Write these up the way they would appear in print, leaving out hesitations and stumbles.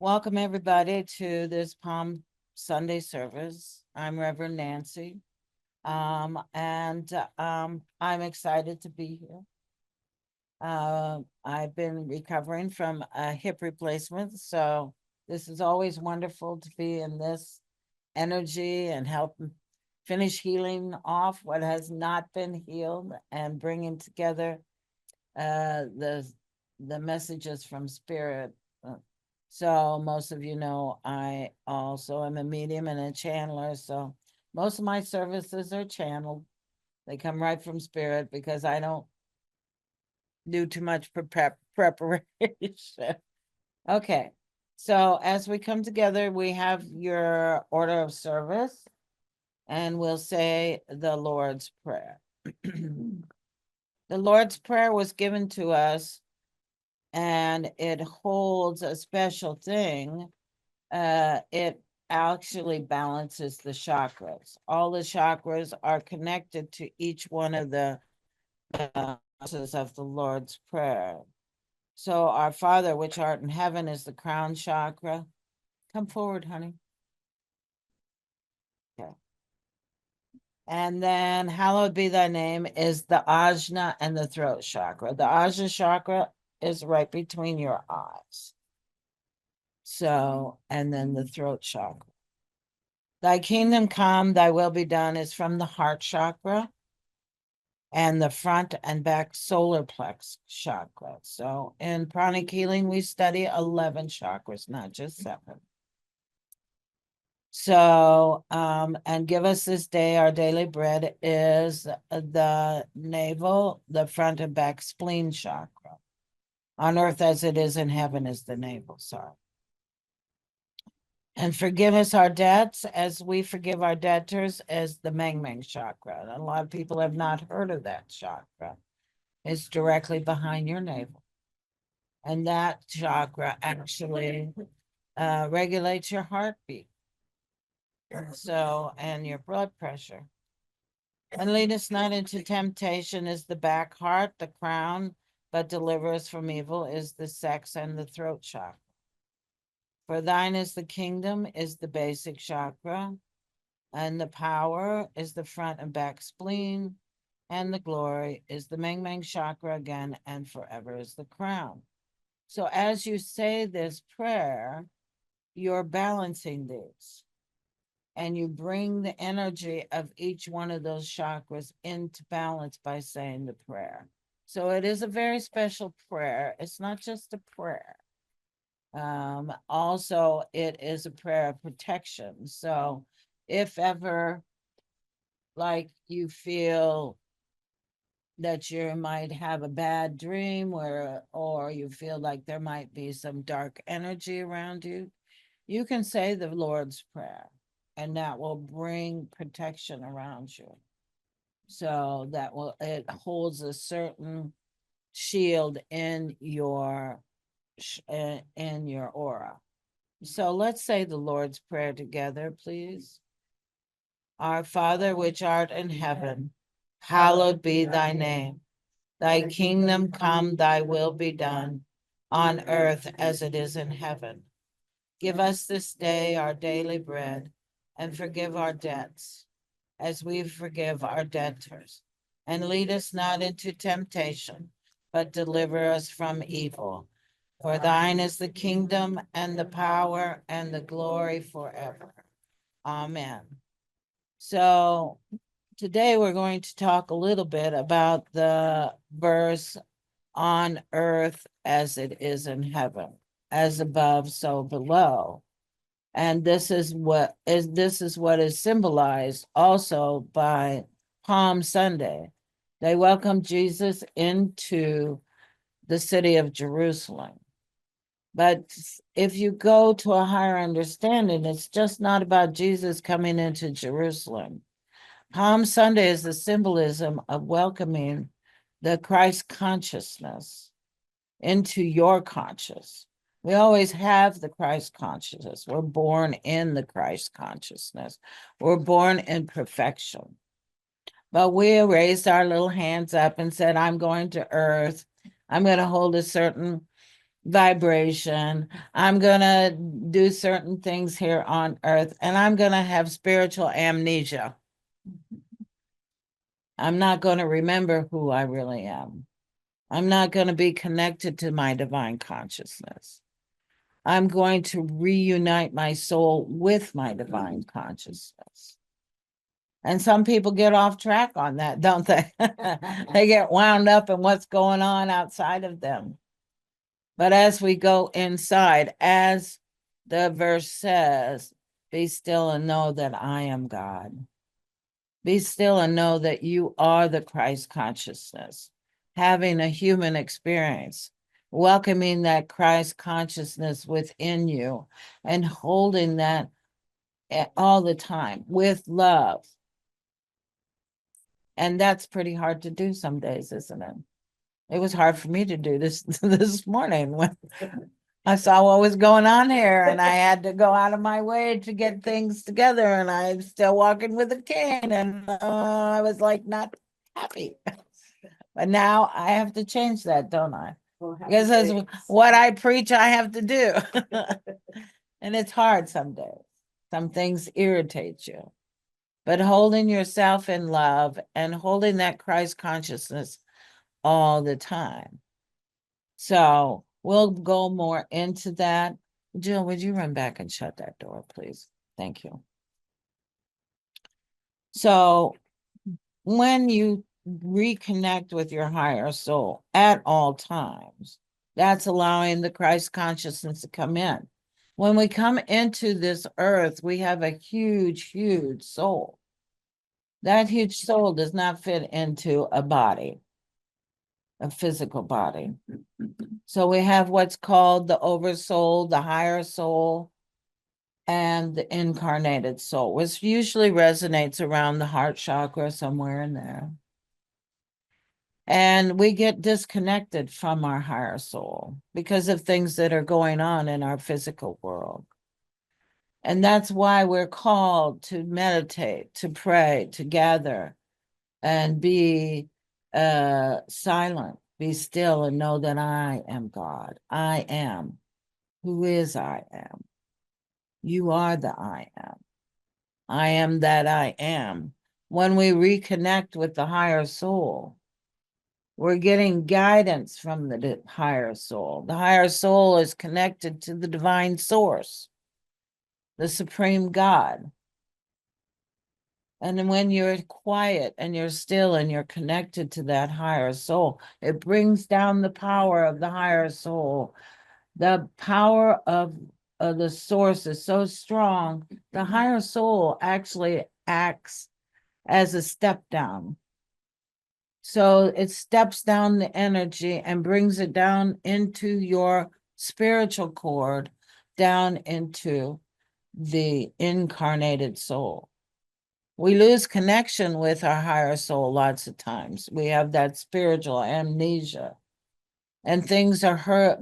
Welcome everybody to this Palm Sunday service. I'm Reverend Nancy. I'm excited to be here. I've been recovering from a hip replacement, so this is always wonderful to be in this energy and help finish healing off what has not been healed and bringing together the messages from spirit. So most of you know, I also am a medium and a channeler. So most of my services are channeled. They come right from spirit because I don't do too much preparation. Okay. So as we come together, we have your order of service and we'll say the Lord's Prayer. The Lord's Prayer was given to us and it holds a special thing. It actually balances the chakras. All the chakras are connected to each one of the houses of the Lord's Prayer. So our Father, which art in heaven, is the crown chakra. Come forward, honey. Okay. And then hallowed be thy name is the ajna and the throat chakra. The ajna chakra is right between your eyes. So, and then the throat chakra. Thy kingdom come, thy will be done is from the heart chakra and the front and back solar plex chakra. So in pranic healing, we study 11 chakras, not just 7. So, and give us this day our daily bread is the navel, the front and back spleen chakra. On earth as it is in heaven is the navel, sorry. And forgive us our debts as we forgive our debtors as the Meng Meng chakra. A lot of people have not heard of that chakra. It's directly behind your navel. And that chakra actually regulates your heartbeat. So, and your blood pressure. And lead us not into temptation is the back heart, the crown, but deliver us from evil is the sex and the throat chakra. For thine is the kingdom, is the basic chakra, and the power is the front and back spleen, and the glory is the Meng Meng chakra again, and forever is the crown. So as you say this prayer, you're balancing these, and you bring the energy of each one of those chakras into balance by saying the prayer. So it is a very special prayer. It's not just a prayer. Also, it is a prayer of protection. So if ever like you feel that you might have a bad dream or you feel like there might be some dark energy around you, you can say the Lord's Prayer and that will bring protection around you. So it holds a certain shield in your aura. So let's say the Lord's Prayer together, please. Our Father, which art in heaven, hallowed be thy name. Thy kingdom come, thy will be done, on earth as it is in heaven. Give us this day our daily bread, and forgive our debts, as we forgive our debtors. And lead us not into temptation, but deliver us from evil. For thine is the kingdom and the power and the glory forever. Amen. So today we're going to talk a little bit about the verse on earth as it is in heaven, as above, so below. And this is what is symbolized also by Palm Sunday. They welcomed Jesus into the city of Jerusalem. But if you go to a higher understanding, it's just not about Jesus coming into Jerusalem. Palm Sunday is the symbolism of welcoming the Christ consciousness into your conscious. We always have the Christ consciousness. We're born in the Christ consciousness. We're born in perfection. But we raised our little hands up and said, I'm going to earth. I'm going to hold a certain vibration. I'm going to do certain things here on earth, and I'm going to have spiritual amnesia. I'm not going to remember who I really am. I'm not going to be connected to my divine consciousness. I'm going to reunite my soul with my divine consciousness. And some people get off track on that, don't they? They get wound up in what's going on outside of them. But as we go inside, as the verse says, be still and know that I am God. Be still and know that you are the Christ consciousness, having a human experience, welcoming that Christ consciousness within you and holding that all the time with love. And that's pretty hard to do some days, isn't it? It was hard for me to do this this morning when I saw what was going on here, and I had to go out of my way to get things together, and I'm still walking with a cane, and I was like not happy. But now I have to change that, don't I? Because that's what I preach I have to do. And it's hard some days. Some things irritate you. But holding yourself in love and holding that Christ consciousness all the time. So we'll go more into that. Jill, would you run back and shut that door, please? Thank you. So when you reconnect with your higher soul at all times, that's allowing the Christ consciousness to come in. When we come into this earth, we have a huge, huge soul. That huge soul does not fit into a body, a physical body. So we have what's called the oversoul, the higher soul, and the incarnated soul, which usually resonates around the heart chakra, somewhere in there. And we get disconnected from our higher soul because of things that are going on in our physical world. And that's why we're called to meditate, to pray, to gather, and be silent, be still, and know that I am God. I am. Who is I am? You are the I am. I am that I am. When we reconnect with the higher soul, we're getting guidance from the higher soul. The higher soul is connected to the divine source, the supreme God. And when you're quiet and you're still and you're connected to that higher soul, it brings down the power of the higher soul. The power of the source is so strong, the higher soul actually acts as a step down. So it steps down the energy and brings it down into your spiritual cord, down into the incarnated soul. We lose connection with our higher soul lots of times. We have that spiritual amnesia. And things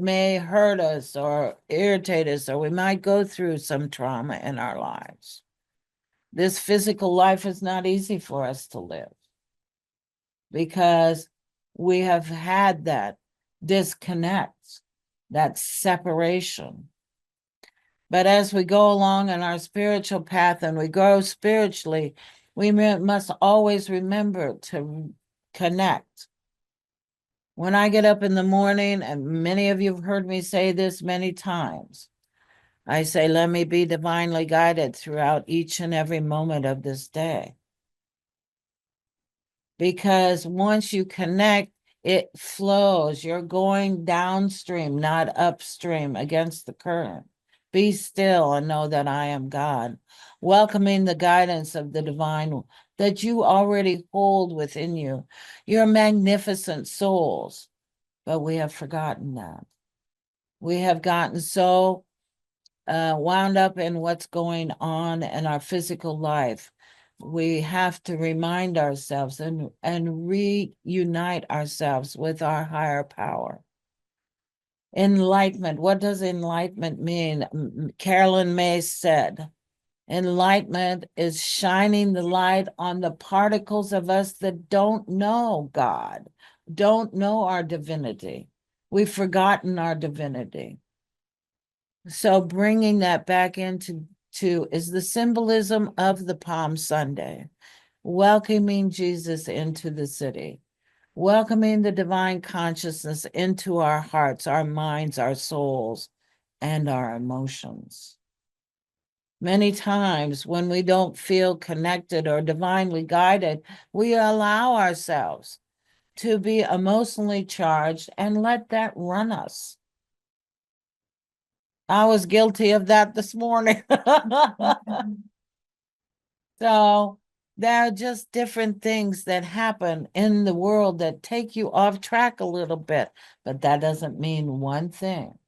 may hurt us or irritate us, or we might go through some trauma in our lives. This physical life is not easy for us to live because we have had that disconnect, that separation. But as we go along on our spiritual path and we grow spiritually, we must always remember to connect. When I get up in the morning, and many of you have heard me say this many times, I say, let me be divinely guided throughout each and every moment of this day. Because once you connect, it flows. You're going downstream, not upstream against the current. Be still and know that I am God, welcoming the guidance of the divine that you already hold within you. You're magnificent souls, but we have forgotten that. We have gotten so wound up in what's going on in our physical life. We have to remind ourselves and reunite ourselves with our higher power. Enlightenment. What does enlightenment mean? Carolyn May said, enlightenment is shining the light on the particles of us that don't know God, don't know our divinity. We've forgotten our divinity. So bringing that back into is the symbolism of the Palm Sunday, welcoming Jesus into the city, welcoming the divine consciousness into our hearts, our minds, our souls, and our emotions. Many times when we don't feel connected or divinely guided, we allow ourselves to be emotionally charged and let that run us. I was guilty of that this morning. So there are just different things that happen in the world that take you off track a little bit, but that doesn't mean one thing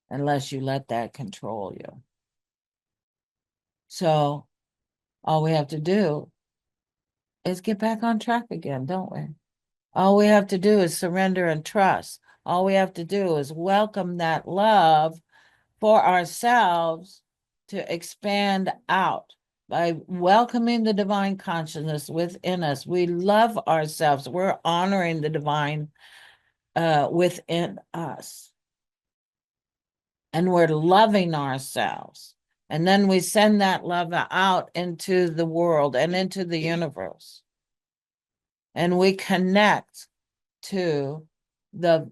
unless you let that control you. So all we have to do is get back on track again, don't we? All we have to do is surrender and trust. All we have to do is welcome that love for ourselves to expand out by welcoming the divine consciousness within us. We love ourselves. We're honoring the divine within us. And we're loving ourselves. And then we send that love out into the world and into the universe. And we connect to the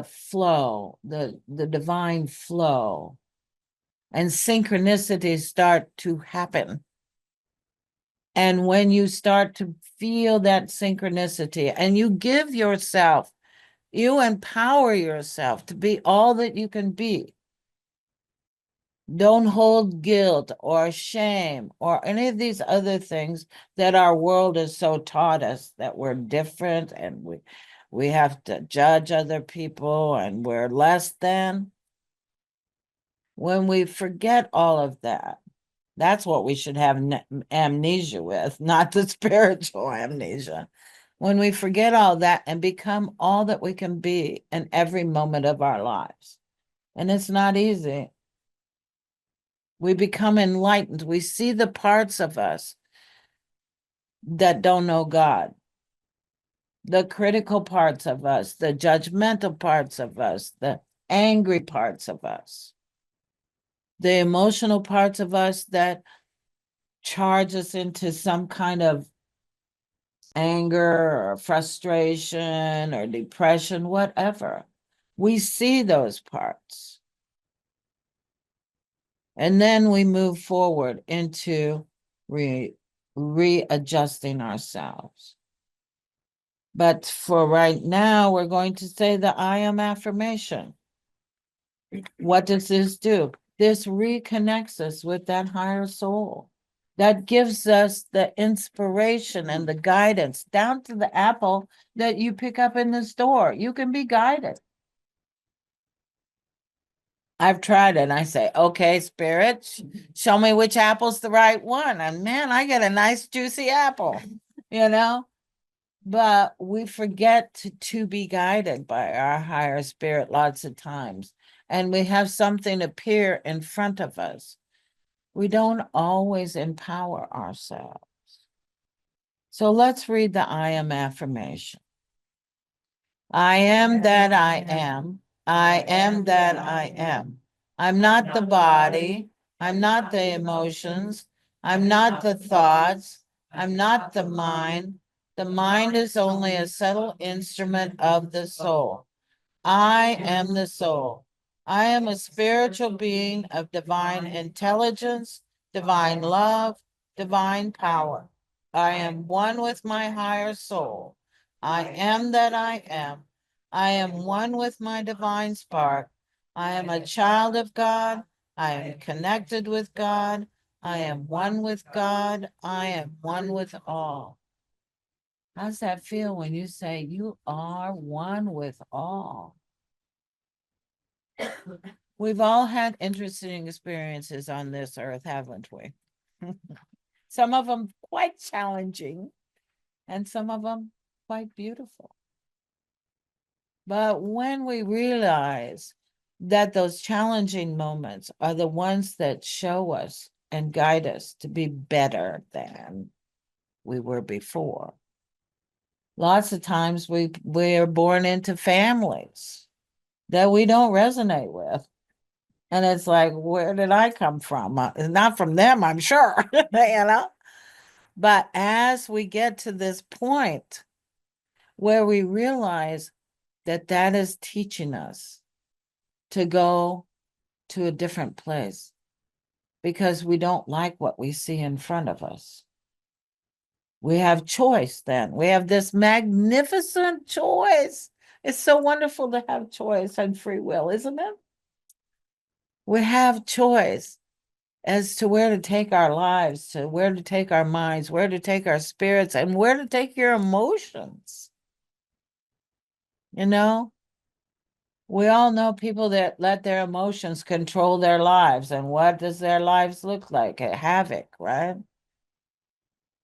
flow, the divine flow, and synchronicities start to happen. And when you start to feel that synchronicity and you give yourself, you empower yourself to be all that you can be. Don't hold guilt or shame or any of these other things that our world has so taught us, that we're different and we have to judge other people and we're less than. When we forget all of that, that's what we should have amnesia with, not the spiritual amnesia. When we forget all that and become all that we can be in every moment of our lives. And it's not easy. We become enlightened. We see the parts of us that don't know God, the critical parts of us, the judgmental parts of us, the angry parts of us, the emotional parts of us that charge us into some kind of anger or frustration or depression, whatever. We see those parts. And then we move forward into readjusting ourselves. But for right now, we're going to say the I am affirmation. What does this do? This reconnects us with that higher soul. That gives us the inspiration and the guidance down to the apple that you pick up in the store. You can be guided. I've tried it. I say, okay, spirit, show me which apple's the right one. And man, I get a nice juicy apple, you know? But we forget to be guided by our higher spirit lots of times. And we have something appear in front of us. We don't always empower ourselves. So let's read the I am affirmation. I am that I am. I am that I am. I'm not the body. I'm not the emotions. I'm not the thoughts. I'm not the mind. The mind is only a subtle instrument of the soul. I am the soul. I am a spiritual being of divine intelligence, divine love, divine power. I am one with my higher soul. I am that I am. I am one with my divine spark. I am a child of God. I am connected with God. I am one with God. I am one with all. How's that feel when you say you are one with all? We've all had interesting experiences on this earth, haven't we? Some of them quite challenging and some of them quite beautiful. But when we realize that those challenging moments are the ones that show us and guide us to be better than we were before, Lots of times we are born into families that we don't resonate with. And it's like, where did I come from? Not from them, I'm sure, you know? But as we get to this point where we realize that that is teaching us to go to a different place because we don't like what we see in front of us. We have choice then. We have this magnificent choice. It's so wonderful to have choice and free will, isn't it? We have choice as to where to take our lives, to where to take our minds, where to take our spirits, and where to take your emotions. You know, we all know people that let their emotions control their lives. And what does their lives look like? A havoc, right?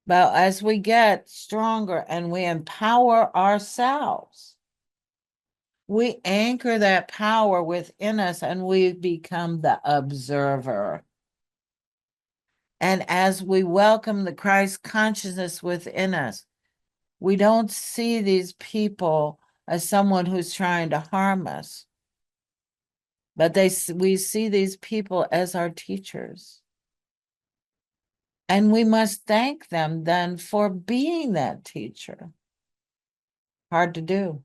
But as we get stronger and we empower ourselves, we anchor that power within us and we become the observer. And as we welcome the Christ consciousness within us, we don't see these people as someone who's trying to harm us, but we see these people as our teachers. And we must thank them then for being that teacher. Hard to do.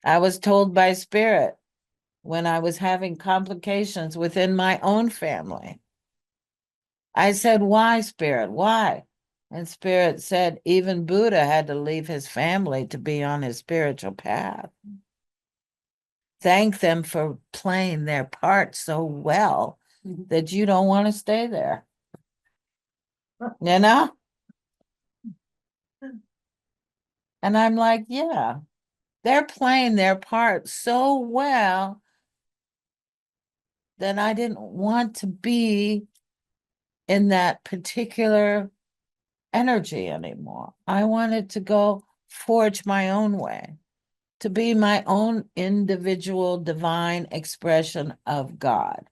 I was told by Spirit when I was having complications within my own family. I said, why, Spirit? Why? And Spirit said, even Buddha had to leave his family to be on his spiritual path. Thank them for playing their part so well that you don't want to stay there. You know? And I'm like, yeah, they're playing their part so well that I didn't want to be in that particular energy anymore. I wanted to go forge my own way, to be my own individual divine expression of God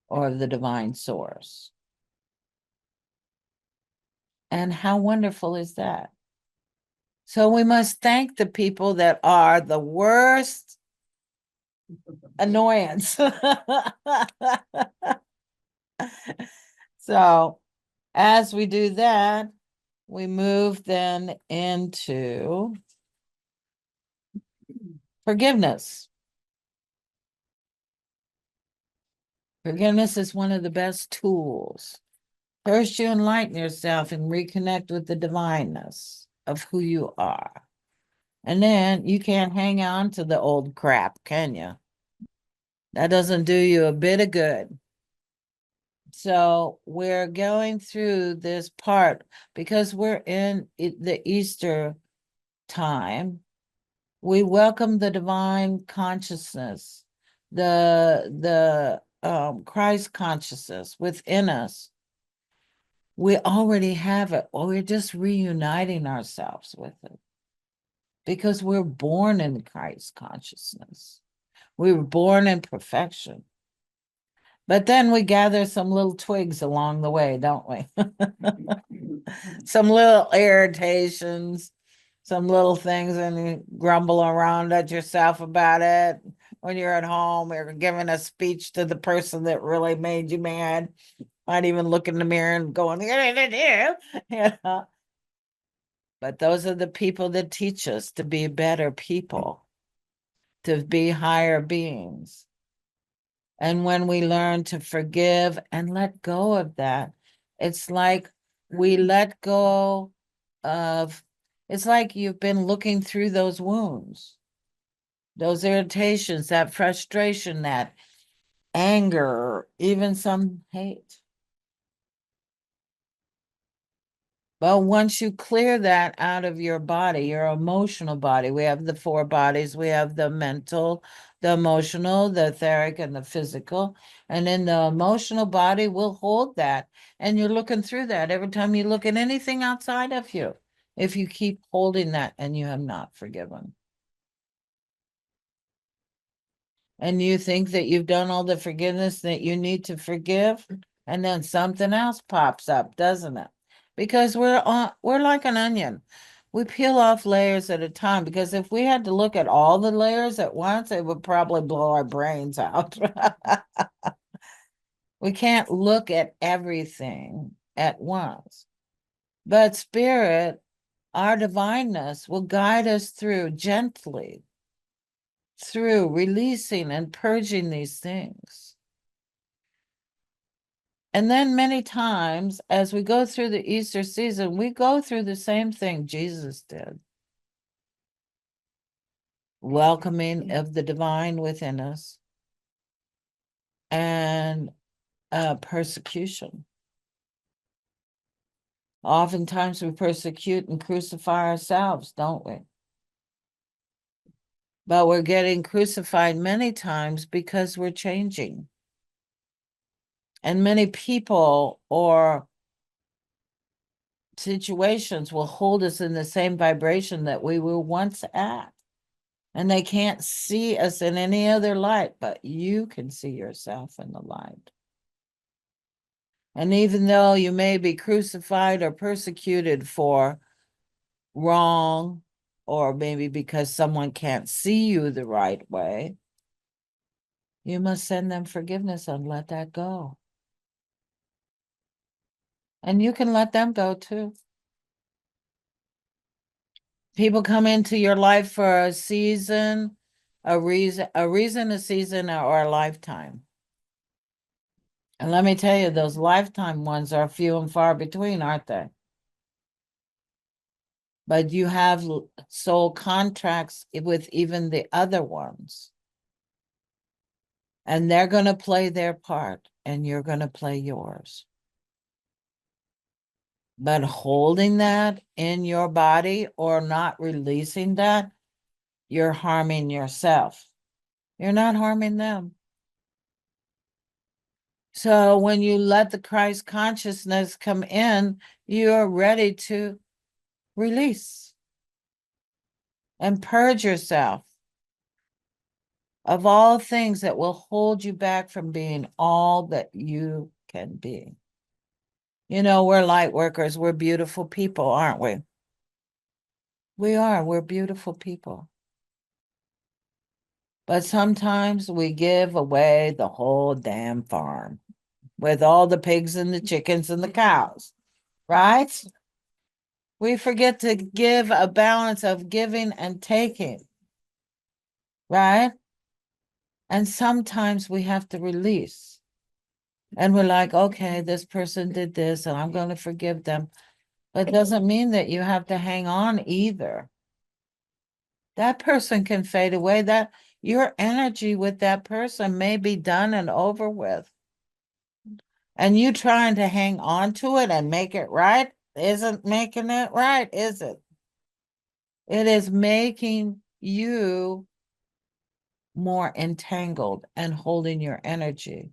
or the divine source. And how wonderful is that? So we must thank the people that are the worst annoyance. So as we do that, we move then into forgiveness. Forgiveness is one of the best tools. First, you enlighten yourself and reconnect with the divineness of who you are. And then you can't hang on to the old crap, can you? That doesn't do you a bit of good. So we're going through this part because we're in the Easter time. We welcome the divine consciousness, the Christ consciousness within us. We already have it. Well, we're just reuniting ourselves with it because we're born in Christ consciousness. We were born in perfection. But then we gather some little twigs along the way, don't we? Some little irritations, some little things, and you grumble around at yourself about it. When you're at home, you're giving a speech to the person that really made you mad. Might even look in the mirror and going, you know? But those are the people that teach us to be better people, to be higher beings. And when we learn to forgive and let go of that, it's like we let go of, it's like you've been looking through those wounds, those irritations, that frustration, that anger, even some hate. Well, once you clear that out of your body, your emotional body, we have the four bodies. We have the mental, the emotional, the etheric, and the physical. And in the emotional body, we'll hold that. And you're looking through that every time you look at anything outside of you. If you keep holding that and you have not forgiven. And you think that you've done all the forgiveness that you need to forgive, and then something else pops up, doesn't it? because we're like an onion. We peel off layers at a time, because if we had to look at all the layers at once, it would probably blow our brains out. We can't look at everything at once. But Spirit, our divineness, will guide us through gently, through releasing and purging these things. And then many times, as we go through the Easter season, we go through the same thing Jesus did. Welcoming of the divine within us and persecution. Oftentimes we persecute and crucify ourselves, don't we? But we're getting crucified many times because we're changing. And many people or situations will hold us in the same vibration that we were once at. And they can't see us in any other light, but you can see yourself in the light. And even though you may be crucified or persecuted for wrong, or maybe because someone can't see you the right way, you must send them forgiveness and let that go. And you can let them go too. People come into your life for a season, a reason, a season, or a lifetime. And let me tell you, those lifetime ones are few and far between, aren't they? But you have soul contracts with even the other ones. And they're going to play their part, and you're going to play yours. But holding that in your body or not releasing that, you're harming yourself. You're not harming them. So when you let the Christ consciousness come in, you're ready to release and purge yourself of all things that will hold you back from being all that you can be. You know, we're light workers. We're beautiful people, aren't we? We are. We're beautiful people. But sometimes we give away the whole damn farm with all the pigs and the chickens and the cows, right? We forget to give a balance of giving and taking, right? And sometimes we have to release. And we're like, okay, this person did this and I'm going to forgive them. But it doesn't mean that you have to hang on either. That person can fade away. That your energy with that person may be done and over with. And you trying to hang on to it and make it right isn't making it right, is it? It is making you more entangled and holding your energy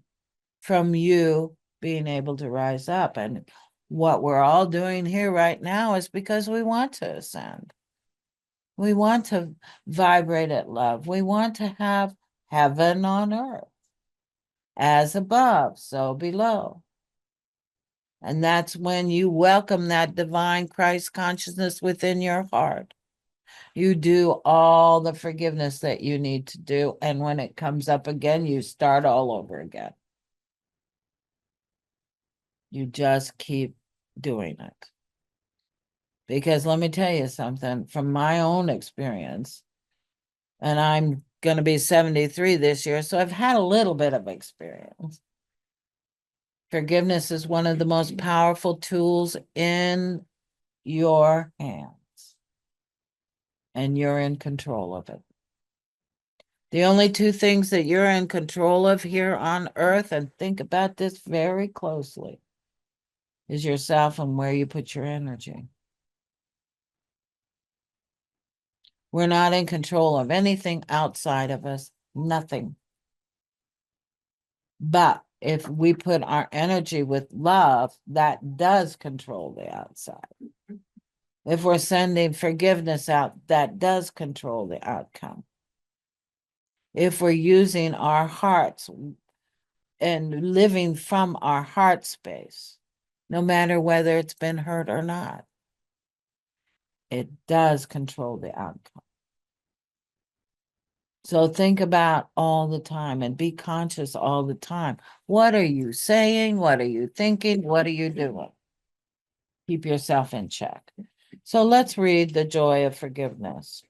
from you being able to rise up. And what we're all doing here right now is because we want to ascend. We want to vibrate at love. We want to have heaven on earth, as above, so below. And that's when you welcome that divine Christ consciousness within your heart. You do all the forgiveness that you need to do. And when it comes up again, you start all over again. You just keep doing it. Because let me tell you something from my own experience, and I'm going to be 73 this year, so I've had a little bit of experience. Forgiveness is one of the most powerful tools in your hands, and you're in control of it. The only two things that you're in control of here on earth, and think about this very closely, is yourself and where you put your energy. We're not in control of anything outside of us, nothing. But if we put our energy with love, that does control the outside. If we're sending forgiveness out, that does control the outcome. If we're using our hearts and living from our heart space, no matter whether it's been hurt or not. It does control the outcome. So think about all the time and be conscious all the time. What are you saying? What are you thinking? What are you doing? Keep yourself in check. So let's read the joy of forgiveness.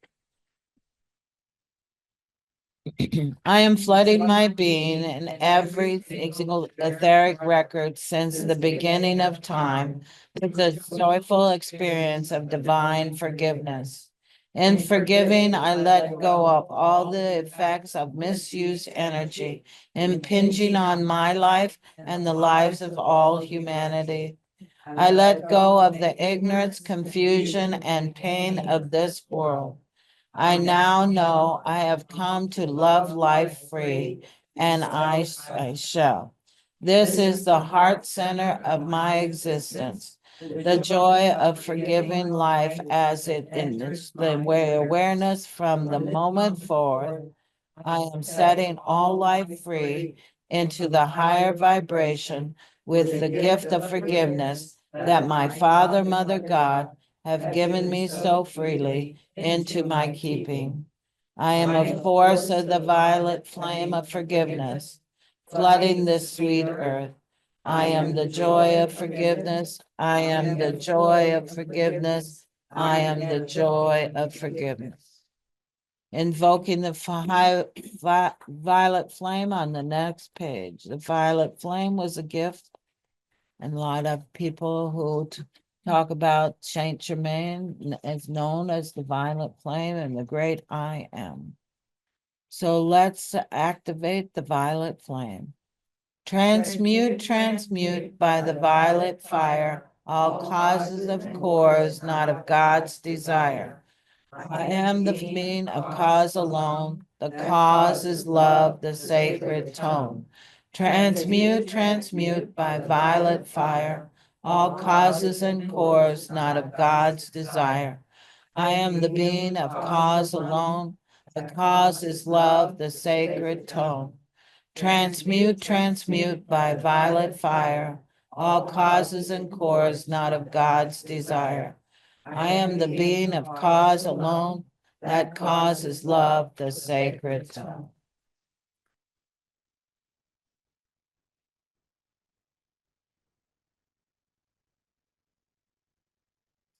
I am flooding my being in every single etheric record since the beginning of time with the joyful experience of divine forgiveness. In forgiving, I let go of all the effects of misused energy impinging on my life and the lives of all humanity. I let go of the ignorance, confusion, and pain of this world. I now know I have come to love life free, and I shall. This is the heart center of my existence. The joy of forgiving life as it is the way awareness from the moment forward. I am setting all life free into the higher vibration with the gift of forgiveness that my Father, Mother, God have given me so freely into my keeping. I am a force of the violet flame of forgiveness, flooding this sweet earth. I am the joy of forgiveness. I am the joy of forgiveness. I am the joy of forgiveness. Invoking the violet flame on the next page. The violet flame was a gift, and a lot of people who talk about Saint Germain is known as the violet flame and the great I am. So let's activate the violet flame. Transmute, transmute by the violet fire all causes of cores, not of God's desire. I am the mean of cause alone. The cause is love, the sacred tone. Transmute, transmute by violet fire, all causes and cores not of God's desire. I am the being of cause alone. The cause is love, the sacred tone. Transmute, transmute by violet fire, all causes and cores not of God's desire. I am the being of cause alone. That cause is love, the sacred tone.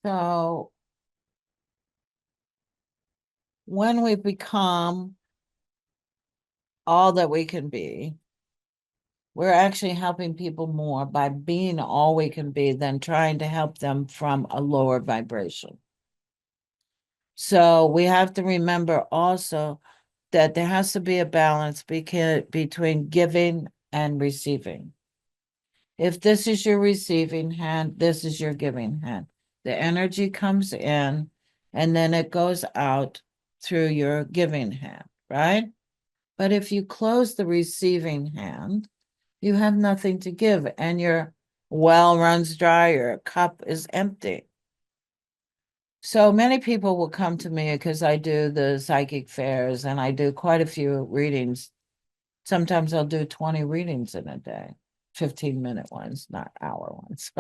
So when we become all that we can be, we're actually helping people more by being all we can be than trying to help them from a lower vibration. So we have to remember also that there has to be a balance between giving and receiving. If this is your receiving hand, this is your giving hand. The energy comes in and then it goes out through your giving hand, right? But if you close the receiving hand, you have nothing to give and your well runs dry, your cup is empty. So many people will come to me because I do the psychic fairs and I do quite a few readings. Sometimes I'll do 20 readings in a day, 15-minute ones, not hour ones.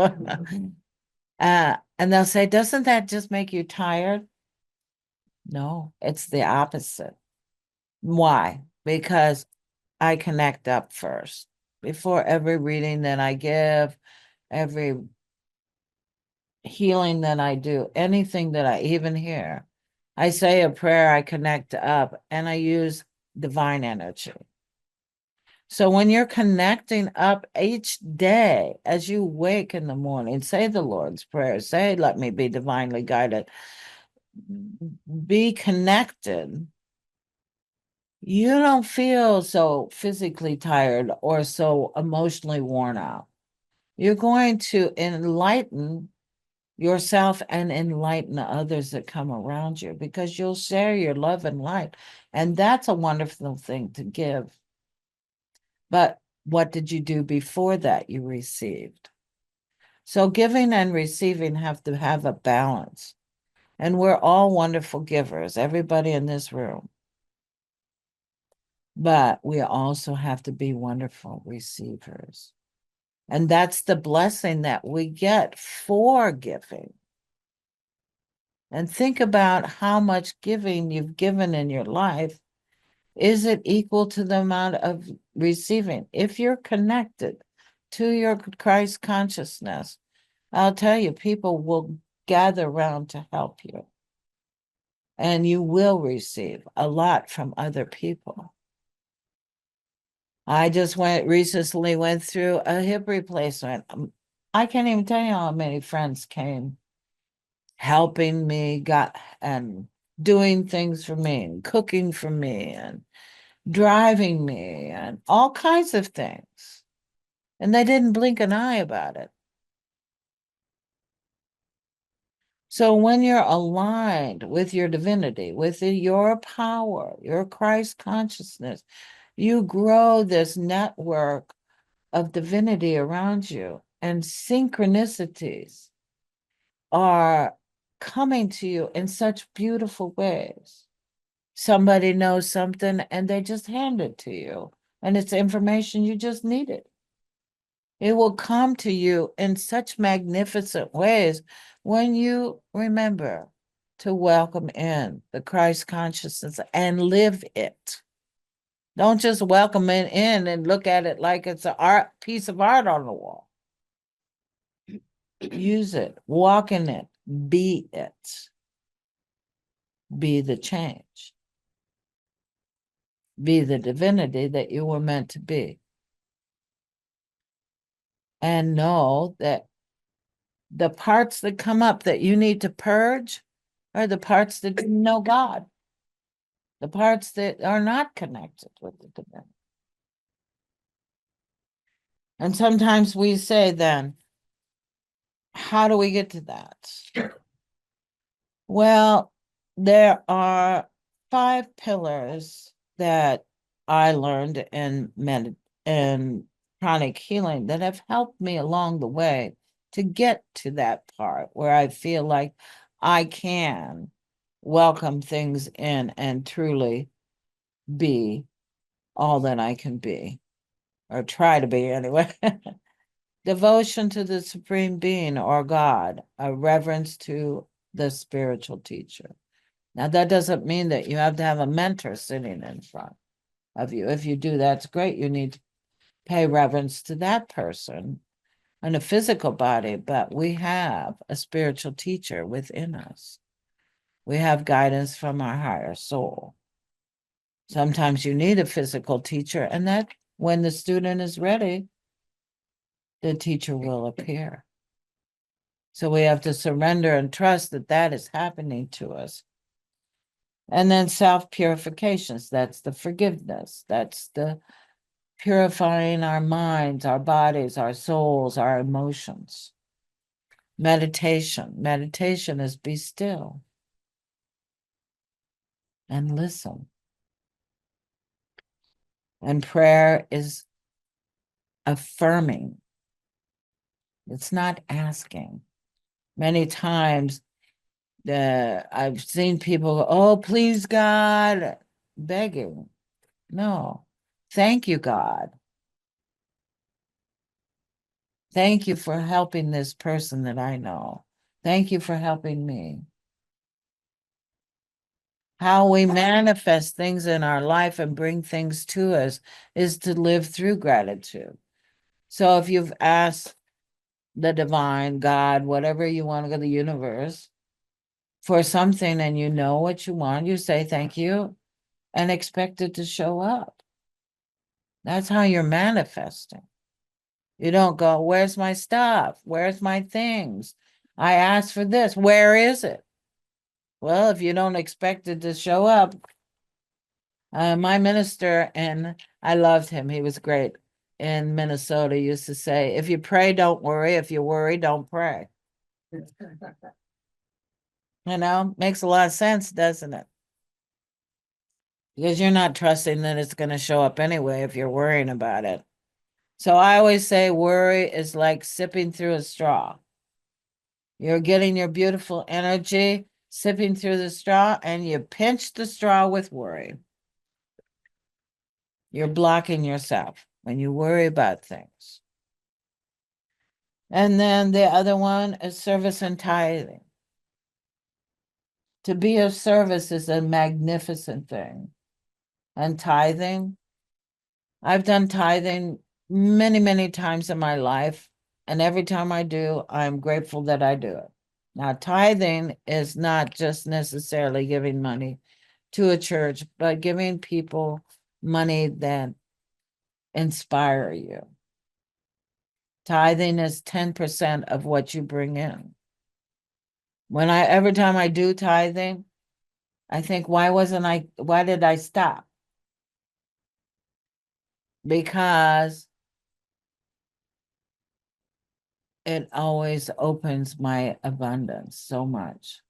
And they'll say, doesn't that just make you tired? No, it's the opposite. Why? Because I connect up first. Before every reading that I give, every healing that I do, anything that I even hear, I say a prayer, I connect up, and I use divine energy. So when you're connecting up each day as you wake in the morning, say the Lord's Prayer, say, let me be divinely guided, be connected. You don't feel so physically tired or so emotionally worn out. You're going to enlighten yourself and enlighten others that come around you because you'll share your love and light. And that's a wonderful thing to give. But what did you do before that you received? So giving and receiving have to have a balance. And we're all wonderful givers, everybody in this room. But we also have to be wonderful receivers. And that's the blessing that we get for giving. And think about how much giving you've given in your life. Is it equal to the amount of receiving? If you're connected to your Christ consciousness, I'll tell you, people will gather around to help you. And you will receive a lot from other people. I just recently went through a hip replacement. I can't even tell you how many friends came helping me, and doing things for me, and cooking for me, and driving me, and all kinds of things. And they didn't blink an eye about it. So when you're aligned with your divinity, with your power, your Christ consciousness, you grow this network of divinity around you, and synchronicities are coming to you in such beautiful ways. Somebody knows something and they just hand it to you, and it's information you just needed. It will come to you in such magnificent ways when you remember to welcome in the Christ consciousness and live it. Don't just welcome it in and look at it like it's a piece of art on the wall. Use it, walk in it, be it. Be the change. Be the divinity that you were meant to be. And know that the parts that come up that you need to purge are the parts that didn't know God, the parts that are not connected with the divinity. And sometimes we say then, how do we get to that? Well, there are 5 pillars that I learned in chronic healing that have helped me along the way to get to that part where I feel like I can welcome things in and truly be all that I can be, or try to be anyway. Devotion to the Supreme Being or God, a reverence to the spiritual teacher. Now, that doesn't mean that you have to have a mentor sitting in front of you. If you do, that's great. You need to pay reverence to that person and a physical body, but we have a spiritual teacher within us. We have guidance from our higher soul. Sometimes you need a physical teacher, and that when the student is ready, the teacher will appear. So we have to surrender and trust that that is happening to us. And then self-purifications, that's the forgiveness, that's the purifying our minds, our bodies, our souls, our emotions. Meditation is be still and listen. And prayer is affirming. It's not asking. Many times I've seen people go, oh, please, God, begging. No, thank you, God. Thank you for helping this person that I know. Thank you for helping me. How we manifest things in our life and bring things to us is to live through gratitude. So if you've asked the divine, God, whatever you want to go, the universe, for something and you know what you want, you say thank you and expect it to show up. That's how you're manifesting. You don't go, where's my stuff? Where's my things? I asked for this. Where is it? Well, if you don't expect it to show up, my minister, and I loved him, he was great, in Minnesota, used to say, if you pray, don't worry. If you worry, don't pray. Makes a lot of sense, doesn't it? Because you're not trusting that it's going to show up anyway if you're worrying about it. So I always say worry is like sipping through a straw. You're getting your beautiful energy, sipping through the straw, and you pinch the straw with worry. You're blocking yourself when you worry about things. And then the other one is service and tithing. To be of service is a magnificent thing. And tithing, I've done tithing many, many times in my life. And every time I do, I'm grateful that I do it. Now, tithing is not just necessarily giving money to a church, but giving people money that inspire you. Tithing is 10% of what you bring in. Every time I do tithing, I think, why did I stop? Because it always opens my abundance so much.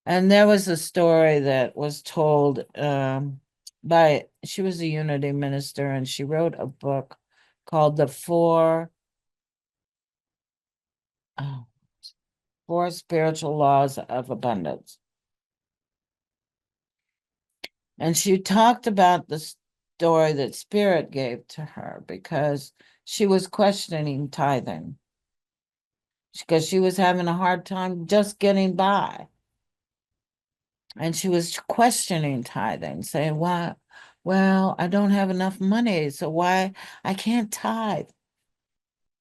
And there was a story that was told she was a unity minister, and she wrote a book called oh, Four Spiritual Laws of Abundance. And she talked about the story that Spirit gave to her because she was questioning tithing, because she was having a hard time just getting by. And she was questioning tithing, saying, why? Well, I don't have enough money, so why I can't tithe?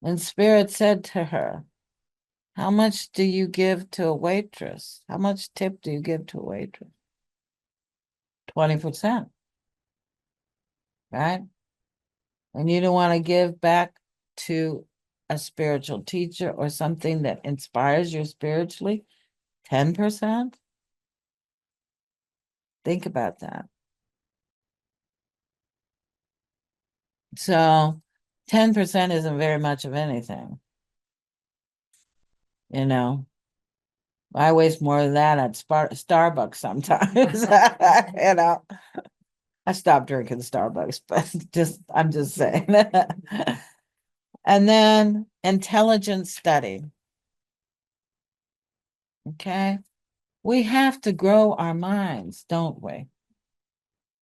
And Spirit said to her, how much do you give to a waitress? How much tip do you give to a waitress? 20%, right? And you don't want to give back to a spiritual teacher or something that inspires you spiritually? 10%? Think about that. So 10% isn't very much of anything. You know, I waste more than that at Starbucks sometimes. You know, I stopped drinking Starbucks, but I'm just saying. And then intelligent study. Okay. We have to grow our minds, don't we?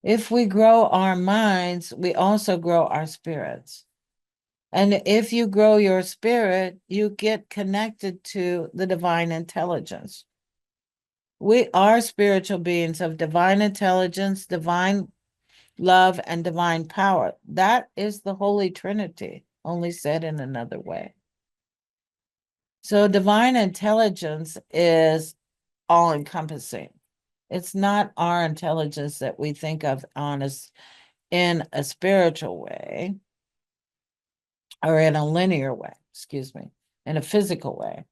If we grow our minds, we also grow our spirits. And if you grow your spirit, you get connected to the divine intelligence. We are spiritual beings of divine intelligence, divine love, and divine power. That is the Holy Trinity, only said in another way. So divine intelligence is all encompassing. It's not our intelligence that we think of in a spiritual way or in a linear way, in a physical way.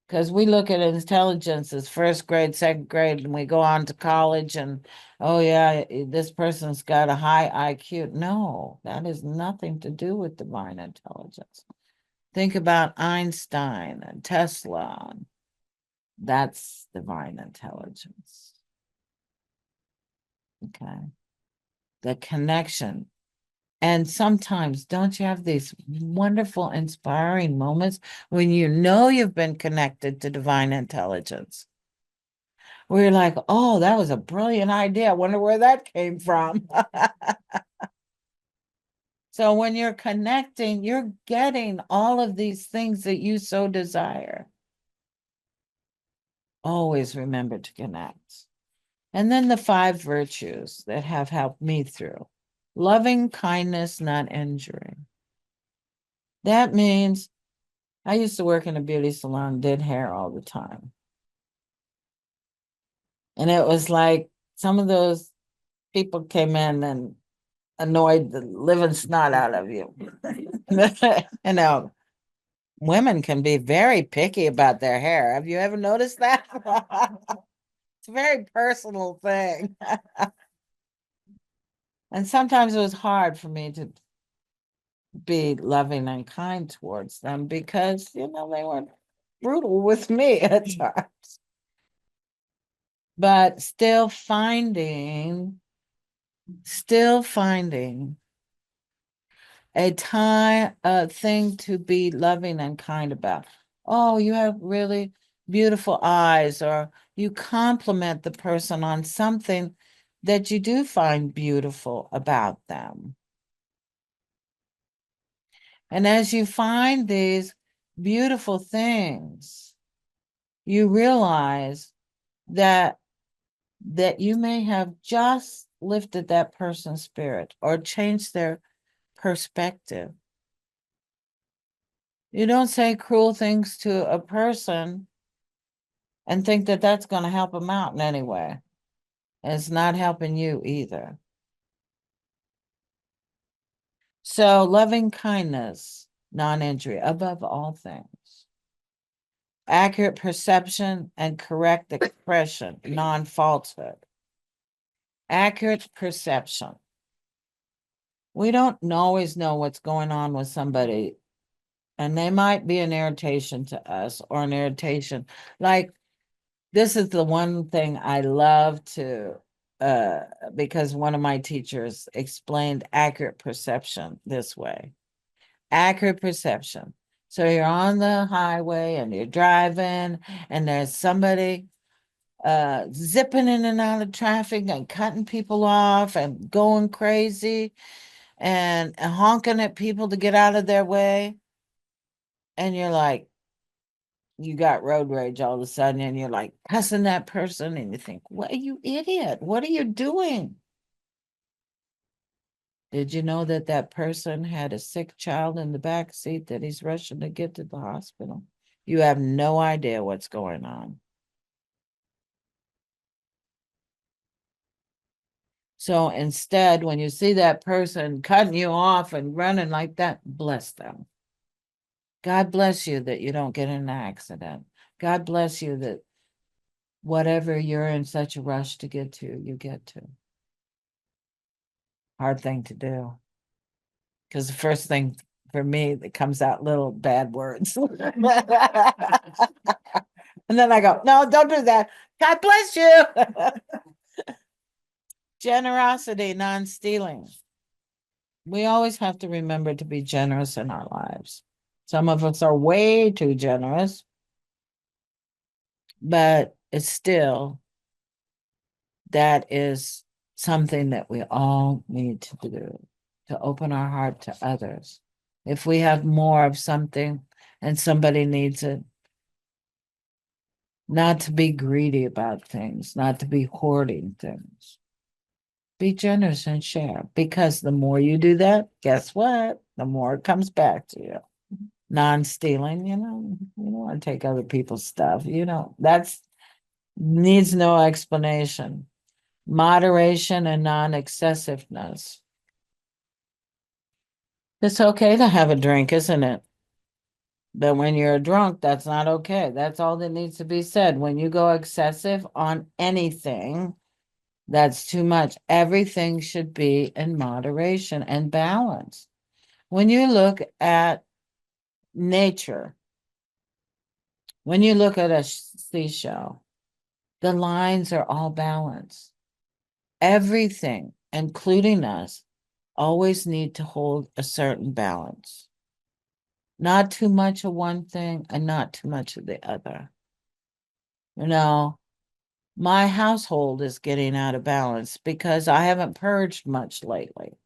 Because we look at intelligence as first grade, second grade, and we go on to college and, oh yeah, this person's got a high IQ. No, that has nothing to do with divine intelligence. Think about Einstein and Tesla. That's divine intelligence. Okay. The connection. And sometimes, don't you have these wonderful, inspiring moments when you know you've been connected to divine intelligence? Where you're like, oh, that was a brilliant idea. I wonder where that came from. So when you're connecting, you're getting all of these things that you so desire. Always remember to connect. And then the 5 virtues that have helped me through. Loving kindness, not injuring. That means I used to work in a beauty salon, did hair all the time. And it was like some of those people came in and annoyed the living snot out of you. You know, women can be very picky about their hair. Have you ever noticed that? It's a very personal thing. And sometimes it was hard for me to be loving and kind towards them because, they were brutal with me at times. But still finding a thing to be loving and kind about. Oh, you have really beautiful eyes, or you compliment the person on something that you do find beautiful about them. And as you find these beautiful things, you realize that you may have just lifted that person's spirit or changed their perspective. You don't say cruel things to a person and think that that's going to help them out in any way. And it's not helping you either. So loving kindness, non-injury, above all things. Accurate perception and correct expression, non-falsehood. Accurate perception. We don't always know what's going on with somebody, and they might be an irritation to us or an irritation. Like, this is the one thing I love to, because one of my teachers explained accurate perception this way. Accurate perception. So you're on the highway and you're driving, and there's somebody zipping in and out of traffic and cutting people off and going crazy and honking at people to get out of their way. And you're like, you got road rage all of a sudden, and you're like cussing that person, and you think, what, you idiot, what are you doing? Did you know that that person had a sick child in the back seat that he's rushing to get to the hospital? You have no idea what's going on. So instead, when you see that person cutting you off and running like that, bless them. God bless you that you don't get in an accident. God bless you that whatever you're in such a rush to get to, you get to. Hard thing to do. Because the first thing for me that comes out, little bad words. And then I go, no, don't do that. God bless you. Generosity, non-stealing. We always have to remember to be generous in our lives. Some of us are way too generous, but it's still, that is something that we all need to do, to open our heart to others. If we have more of something and somebody needs it, not to be greedy about things, not to be hoarding things. Be generous and share, because the more you do that, guess what? The more it comes back to you. Non-stealing, you don't want to take other people's stuff. That's needs no explanation. Moderation and non-excessiveness. It's okay to have a drink, isn't it? But when you're drunk, that's not okay. That's all that needs to be said. When you go excessive on anything, that's too much. Everything should be in moderation and balance. When you look at nature, when you look at a seashell, the lines are all balanced. Everything, including us, always need to hold a certain balance. Not too much of one thing and not too much of the other. My household is getting out of balance because I haven't purged much lately.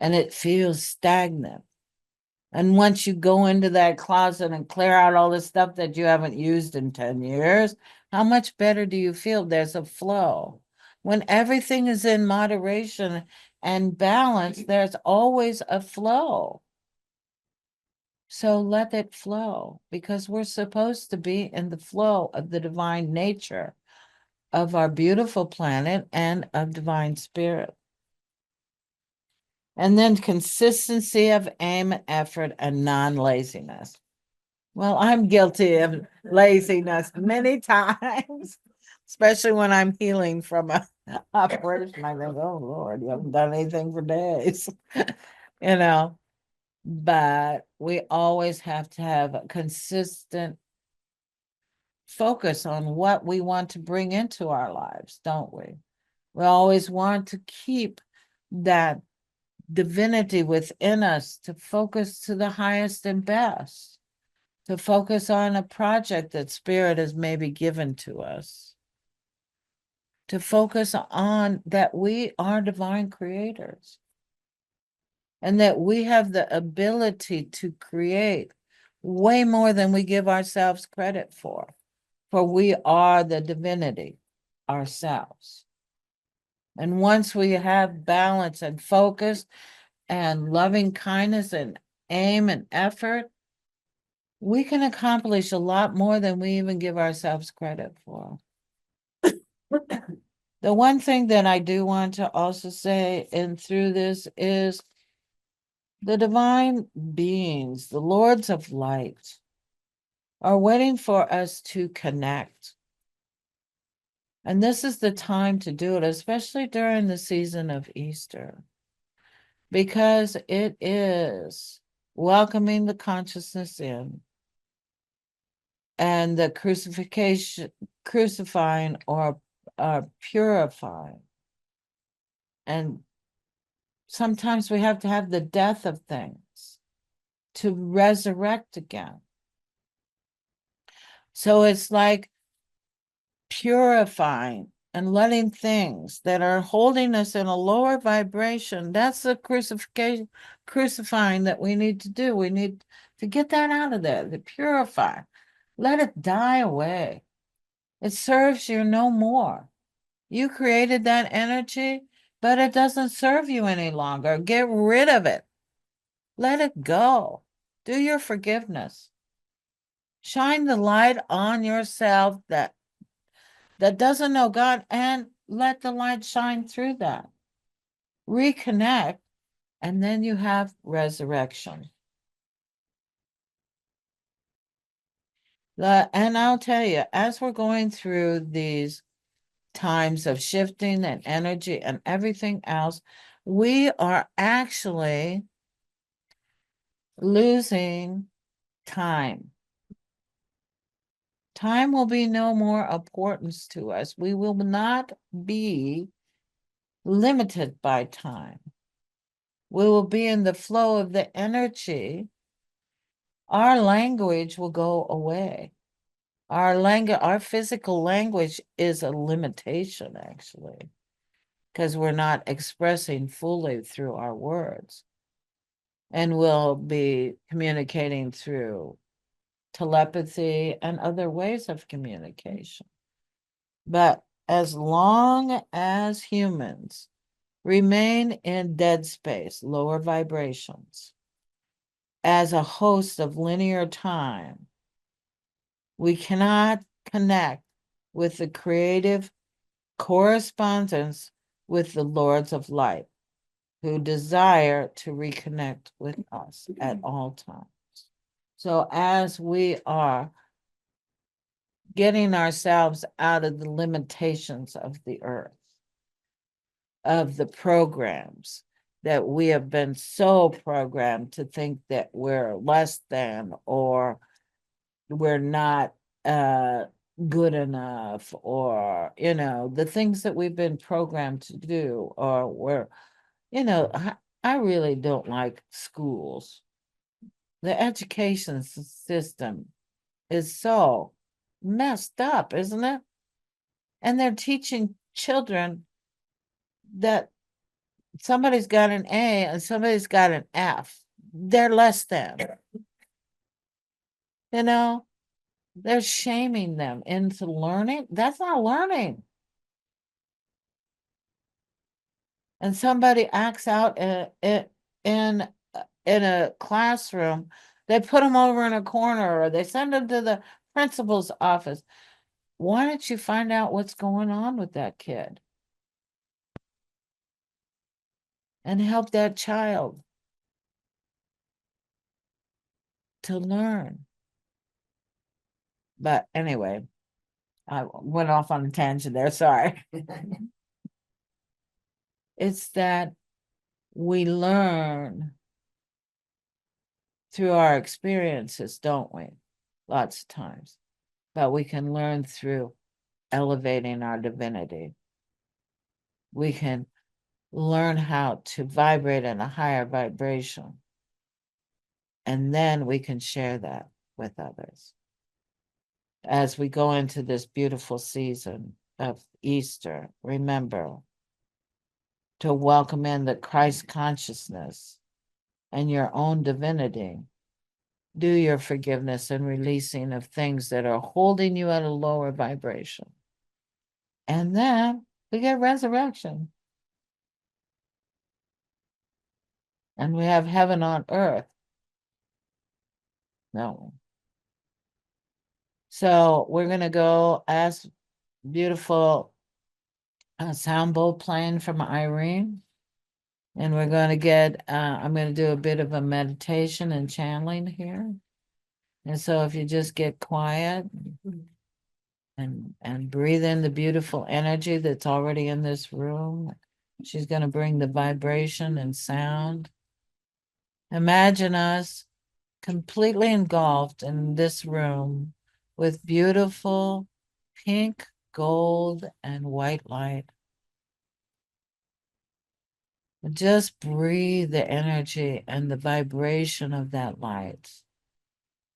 And it feels stagnant. And once you go into that closet and clear out all the stuff that you haven't used in 10 years, how much better do you feel? There's a flow. When everything is in moderation and balance, there's always a flow. So let it flow, because we're supposed to be in the flow of the divine nature of our beautiful planet and of divine spirit. And then consistency of aim, effort, and non-laziness. Well, I'm guilty of laziness many times, especially when I'm healing from a operation. I think, oh Lord, you haven't done anything for days. you know, but we always have to have a consistent focus on what we want to bring into our lives, don't we? We always want to keep that divinity within us, to focus to the highest and best, to focus on a project that Spirit has maybe given to us, to focus on that we are divine creators. and that we have the ability to create way more than we give ourselves credit for we are the divinity ourselves. And once we have balance and focus and loving kindness and aim and effort, we can accomplish a lot more than we even give ourselves credit for. The one thing that I do want to also say, and through this, is the divine beings, the lords of light, are waiting for us to connect. And this is the time to do it, especially during the season of Easter, because it is welcoming the consciousness in and the crucifying or purifying. And sometimes we have to have the death of things to resurrect again. So it's like purifying and letting things that are holding us in a lower vibration, that's the crucifying that we need to do. We need to get that out of there, to purify. Let it die away. It serves you no more. You created that energy, but it doesn't serve you any longer. Get rid of it. Let it go. Do your forgiveness. Shine the light on yourself that doesn't know God, and let the light shine through that. Reconnect, and then you have resurrection. And I'll tell you, as we're going through these times of shifting and energy and everything else, we are actually losing time. Time will be no more importance to us. We will not be limited by time. We will be in the flow of the energy. Our language will go away. Our physical language is a limitation, actually, because we're not expressing fully through our words. And we'll be communicating through telepathy and other ways of communication. But as long as humans remain in dead space, lower vibrations, as a host of linear time, we cannot connect with the creative correspondence with the Lords of Light, who desire to reconnect with us at all times. So as we are getting ourselves out of the limitations of the earth, of the programs that we have been so programmed to think that we're less than, or we're not good enough, or the things that we've been programmed to do, or I really don't like schools. The education system is so messed up, isn't it? And they're teaching children that somebody's got an A and somebody's got an F. They're less than. They're shaming them into learning. That's not learning. And somebody acts out in a classroom, they put them over in a corner, or they send them to the principal's office. Why don't you find out what's going on with that kid and help that child to learn? But anyway, I went off on a tangent there, sorry. It's that we learn through our experiences, don't we? Lots of times. But we can learn through elevating our divinity. We can learn how to vibrate in a higher vibration. And then we can share that with others. As we go into this beautiful season of Easter, remember to welcome in the Christ consciousness and your own divinity. Do your forgiveness and releasing of things that are holding you at a lower vibration. And then we get resurrection. And we have heaven on earth. No. So we're going to go ask beautiful sound bowl playing from Irene. And we're going to get, I'm going to do a bit of a meditation and channeling here. And so if you just get quiet and breathe in the beautiful energy that's already in this room, she's going to bring the vibration and sound. Imagine us completely engulfed in this room with beautiful pink, gold, and white light. Just breathe the energy and the vibration of that light.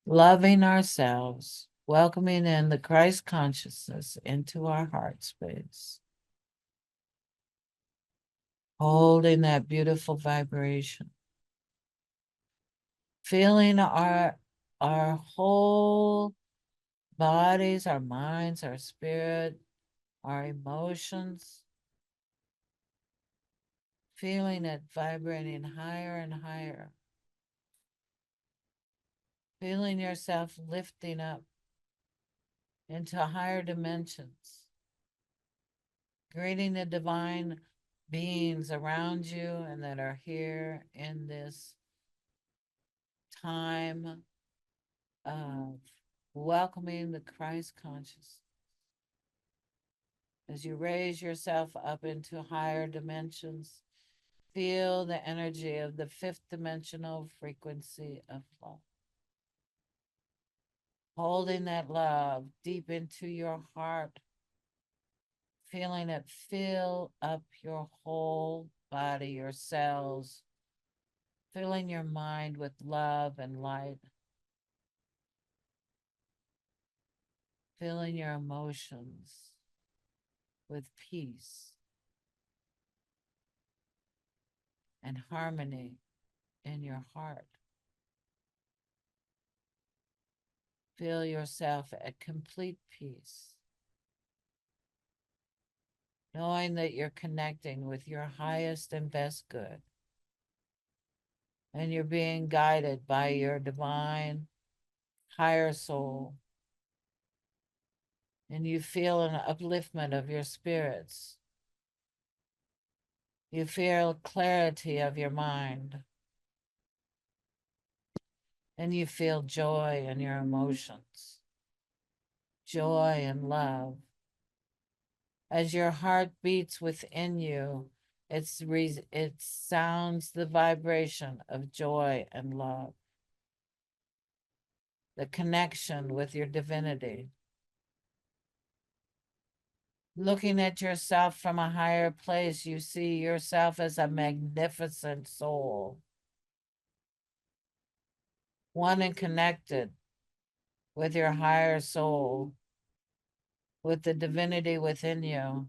Loving ourselves, welcoming in the Christ consciousness into our heart space. Holding that beautiful vibration. Feeling our whole bodies, our minds, our spirit, our emotions. Feeling it vibrating higher and higher. Feeling yourself lifting up into higher dimensions. Greeting the divine beings around you and that are here in this time of welcoming the Christ consciousness. As you raise yourself up into higher dimensions, feel the energy of the fifth dimensional frequency of love. Holding that love deep into your heart, feeling it fill up your whole body, your cells, filling your mind with love and light, filling your emotions with peace and harmony in your heart. Feel yourself at complete peace, knowing that you're connecting with your highest and best good, and you're being guided by your divine higher soul, and you feel an upliftment of your spirits. You feel clarity of your mind, and you feel joy in your emotions, joy and love. As your heart beats within you, it sounds the vibration of joy and love, the connection with your divinity. Looking at yourself from a higher place, you see yourself as a magnificent soul, one and connected with your higher soul, with the divinity within you,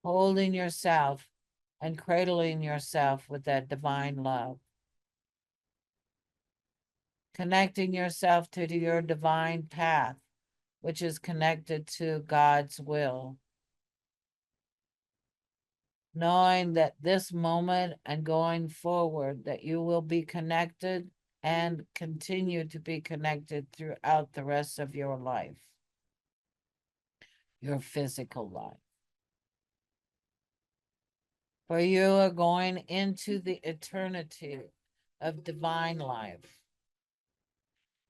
holding yourself and cradling yourself with that divine love, connecting yourself to your divine path, which is connected to God's will. Knowing that this moment and going forward, that you will be connected and continue to be connected throughout the rest of your life, your physical life. For you are going into the eternity of divine life,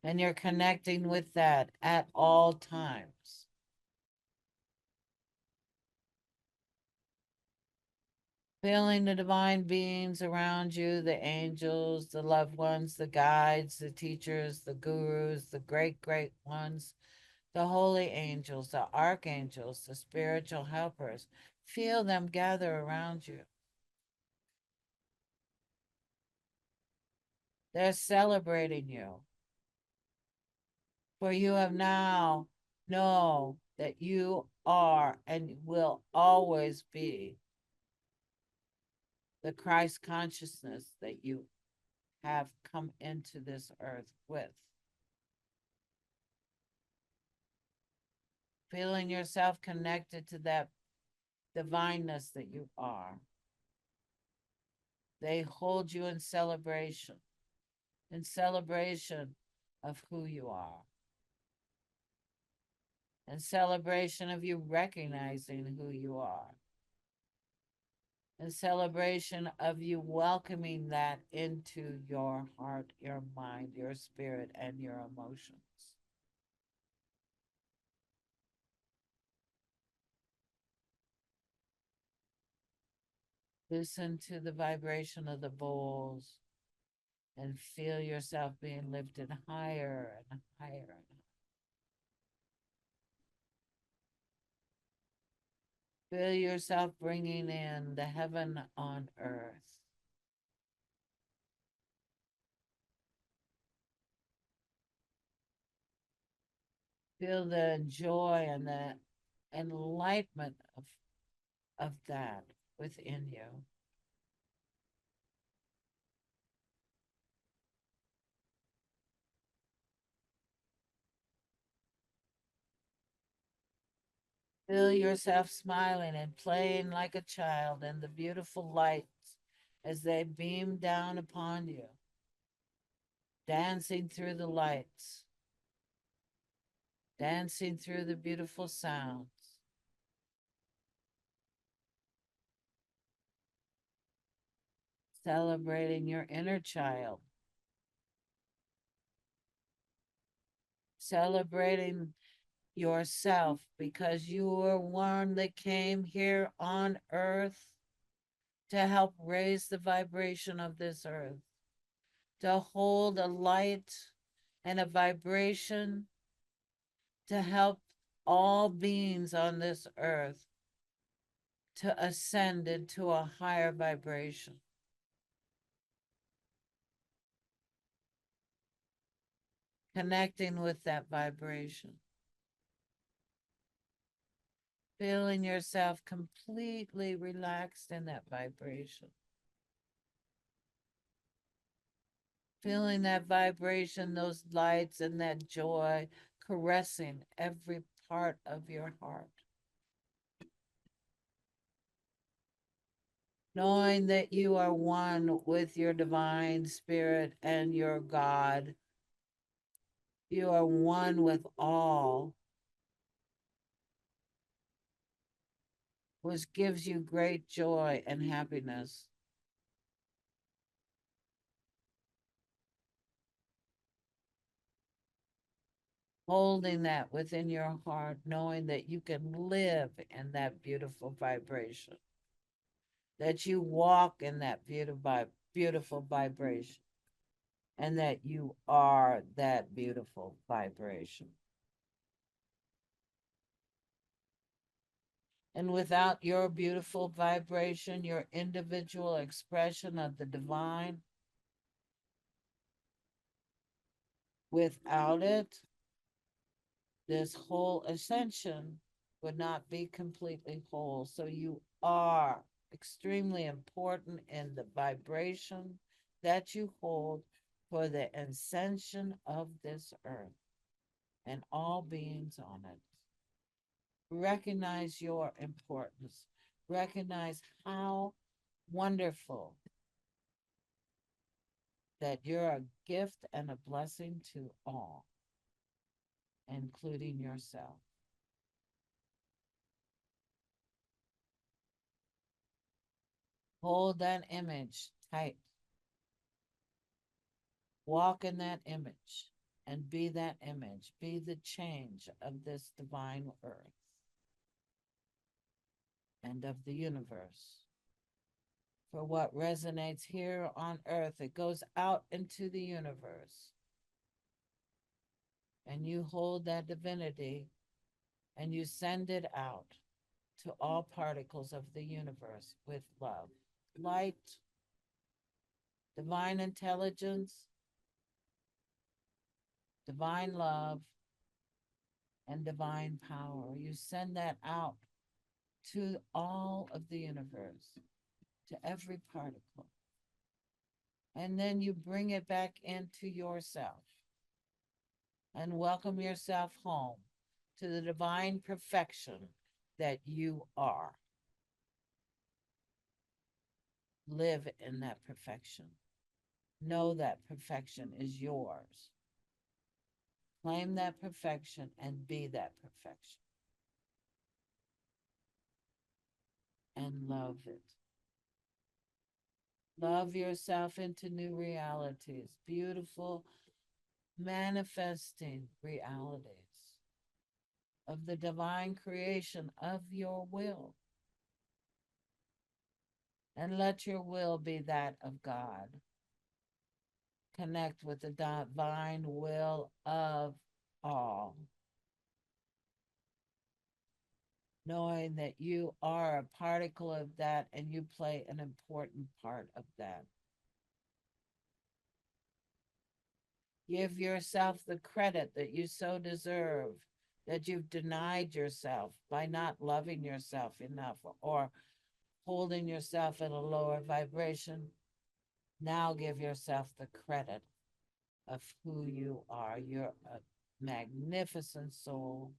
and you're connecting with that at all times. Feeling the divine beings around you, the angels, the loved ones, the guides, the teachers, the gurus, the great, great ones, the holy angels, the archangels, the spiritual helpers. Feel them gather around you. They're celebrating you. For you have now know that you are and will always be the Christ consciousness that you have come into this earth with. Feeling yourself connected to that divineness that you are. They hold you in celebration of who you are, in celebration of you recognizing who you are, in celebration of you welcoming that into your heart, your mind, your spirit, and your emotions. Listen to the vibration of the bowls and feel yourself being lifted higher and higher and higher. Feel yourself bringing in the heaven on earth. Feel the joy and the enlightenment of that within you. Feel yourself smiling and playing like a child in the beautiful lights as they beam down upon you, dancing through the lights, dancing through the beautiful sounds. Celebrating your inner child, celebrating yourself because you were one that came here on earth to help raise the vibration of this earth, to hold a light and a vibration to help all beings on this earth to ascend into a higher vibration. Connecting with that vibration. Feeling yourself completely relaxed in that vibration. Feeling that vibration, those lights, and that joy caressing every part of your heart. Knowing that you are one with your divine spirit and your God. You are one with all, which gives you great joy and happiness. Holding that within your heart, knowing that you can live in that beautiful vibration, that you walk in that beautiful vibration, and that you are that beautiful vibration. And without your beautiful vibration, your individual expression of the divine, without it, this whole ascension would not be completely whole. So you are extremely important in the vibration that you hold for the ascension of this earth and all beings on it. Recognize your importance. Recognize how wonderful that you're a gift and a blessing to all, including yourself. Hold that image tight. Walk in that image and be that image. Be the change of this divine earth and of the universe. For what resonates here on earth, it goes out into the universe. And you hold that divinity and you send it out to all particles of the universe with love, light, divine intelligence, divine love, and divine power. You send that out to all of the universe. to every particle. And then you bring it back into yourself and welcome yourself home to the divine perfection that you are. Live in that perfection. Know that perfection is yours. Claim that perfection and be that perfection. And love it. Love yourself into new realities, beautiful manifesting realities of the divine creation of your will. And let your will be that of God. Connect with the divine will of all, knowing that you are a particle of that and you play an important part of that. Give yourself the credit that you so deserve, that you've denied yourself by not loving yourself enough or holding yourself at a lower vibration. Now give yourself the credit of who you are. You're a magnificent soul.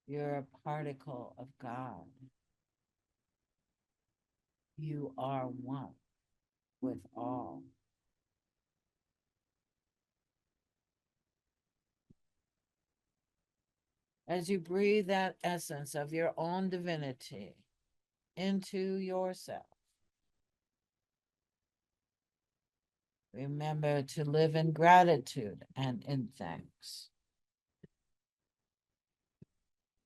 You're a particle of God. You are one with all. As you breathe that essence of your own divinity into yourself, remember to live in gratitude and in thanks.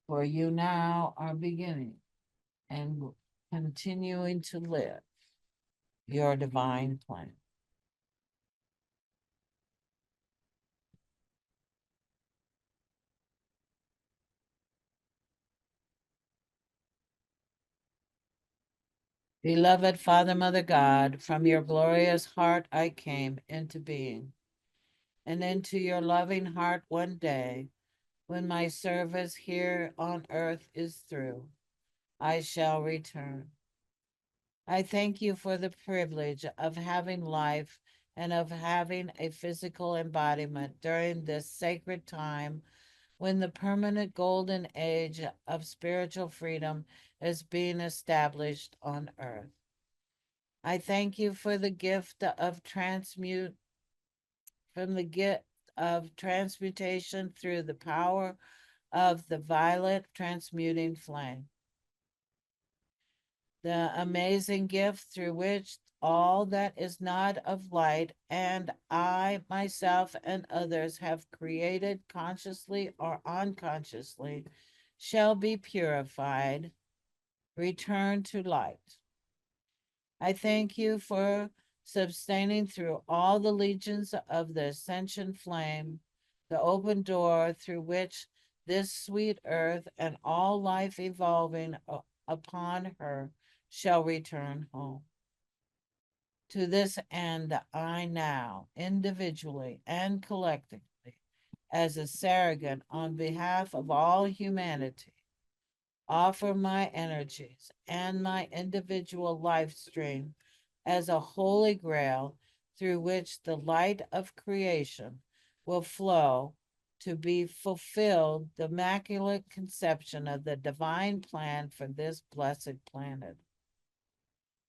For you now are beginning and continuing to live your divine plan. Beloved Father, Mother God, from your glorious heart I came into being, and into your loving heart one day, when my service here on earth is through, I shall return. I thank you for the privilege of having life and of having a physical embodiment during this sacred time when the permanent golden age of spiritual freedom is being established on earth. I thank you for the gift of transmutation through the power of the violet transmuting flame. The amazing gift through which all that is not of light and I myself and others have created consciously or unconsciously shall be purified, return to light. I thank you for sustaining through all the legions of the ascension flame, the open door through which this sweet earth and all life evolving upon her shall return home. To this end, I now, individually and collectively, as a surrogate on behalf of all humanity, offer my energies and my individual life stream as a holy grail through which the light of creation will flow to be fulfilled the immaculate conception of the divine plan for this blessed planet.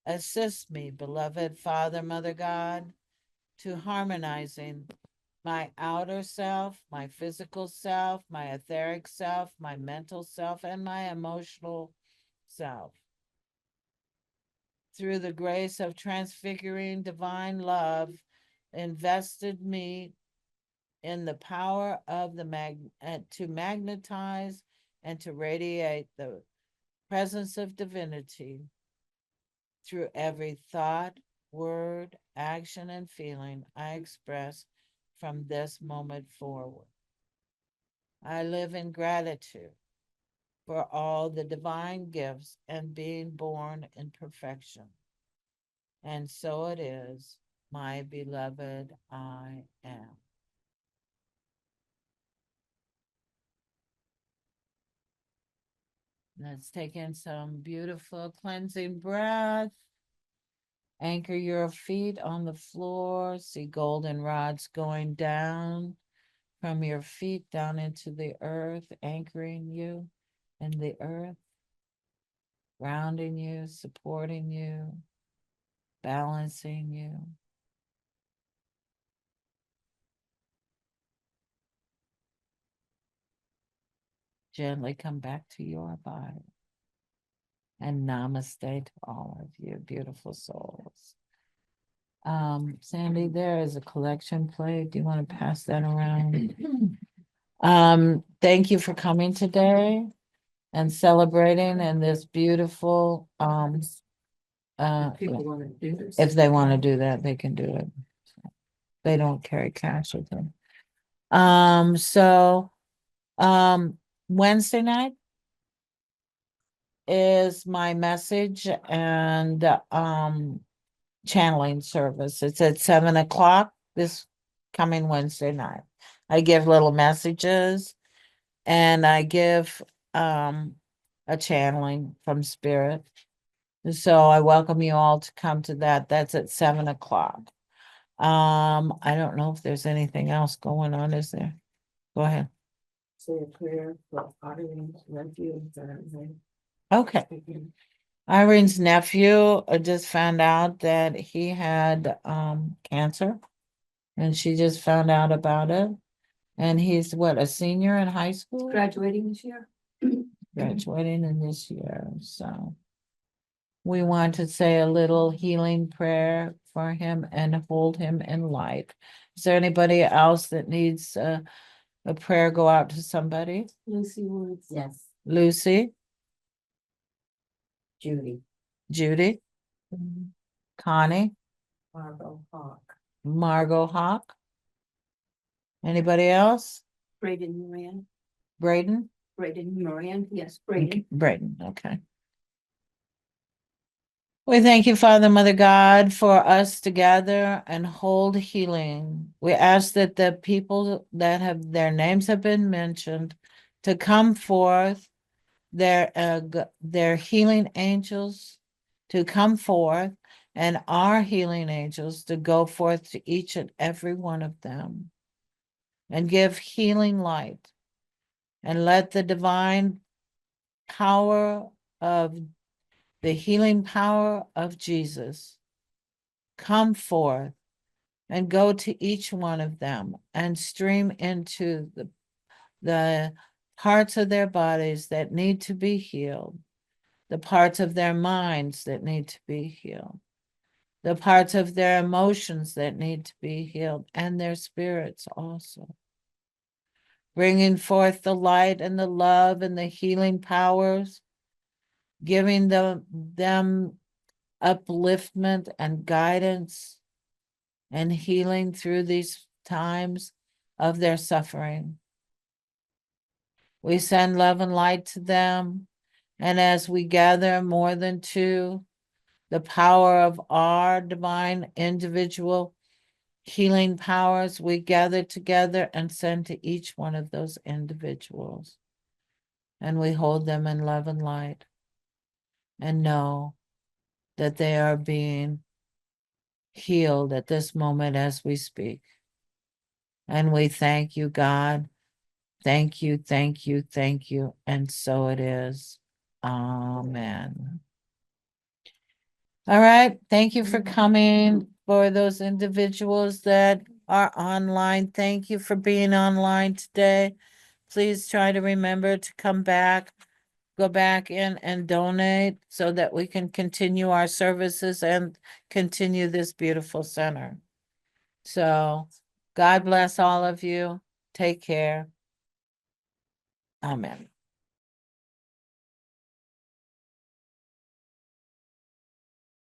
Assist me, beloved Father, Mother God, to harmonizing my outer self, my physical self, my etheric self, my mental self, and my emotional self. Through the grace of transfiguring divine love, invested me in the power of to magnetize and to radiate the presence of divinity through every thought, word, action, and feeling I express from this moment forward. I live in gratitude for all the divine gifts and being born in perfection. And so it is, my beloved, I am. Let's take in some beautiful cleansing breath. Anchor your feet on the floor. See golden rods going down from your feet down into the earth, anchoring you in the earth, grounding you, supporting you, balancing you. Gently come back to your body. And namaste to all of you, beautiful souls. Sandy, there is a collection plate. Do you want to pass that around? Thank you for coming today and celebrating in this beautiful, People want to do this. if they want to do that, they can do it. They don't carry cash with them. Wednesday night is my message and, channeling service. It's at 7 o'clock this coming Wednesday night. I give little messages and I give a channeling from spirit. So I welcome you all to come to that. That's at 7 o'clock. I don't know if there's anything else going on, is there? Go ahead. Say a prayer for Irene's nephew. Okay. Irene's nephew just found out that he had cancer, and she just found out about it. And he's what, a senior in high school? Graduating this year. Graduating in this year, so we want to say a little healing prayer for him and hold him in light. Is there anybody else that needs a prayer go out to somebody? Lucy Woods. Yes. Lucy, Judy. Judy, Connie, Margot Hawk. Margot Hawk. Anybody else? Braden Moran. Braden? Braden Moran. Yes, Braden. Braden, okay. We thank you, Father, Mother God, for us to gather and hold healing. We ask that the people that have their names have been mentioned to come forth, their healing angels to come forth, and our healing angels to go forth to each and every one of them and give healing light, and let the divine power of the healing power of Jesus come forth and go to each one of them and stream into the parts of their bodies that need to be healed, the parts of their minds that need to be healed, the parts of their emotions that need to be healed, and their spirits also. Bringing forth the light and the love and the healing powers, giving them upliftment and guidance and healing through these times of their suffering. We send love and light to them, and as we gather more than two, the power of our divine individual healing powers, we gather together and send to each one of those individuals. And we hold them in love and light and know that they are being healed at this moment as we speak. And we thank you, God. Thank you, thank you, thank you. And so it is. Amen. All right. Thank you for coming. For those individuals that are online, thank you for being online today. Please try to remember to come back, go back in and donate so that we can continue our services and continue this beautiful center. So God bless all of you. Take care. Amen.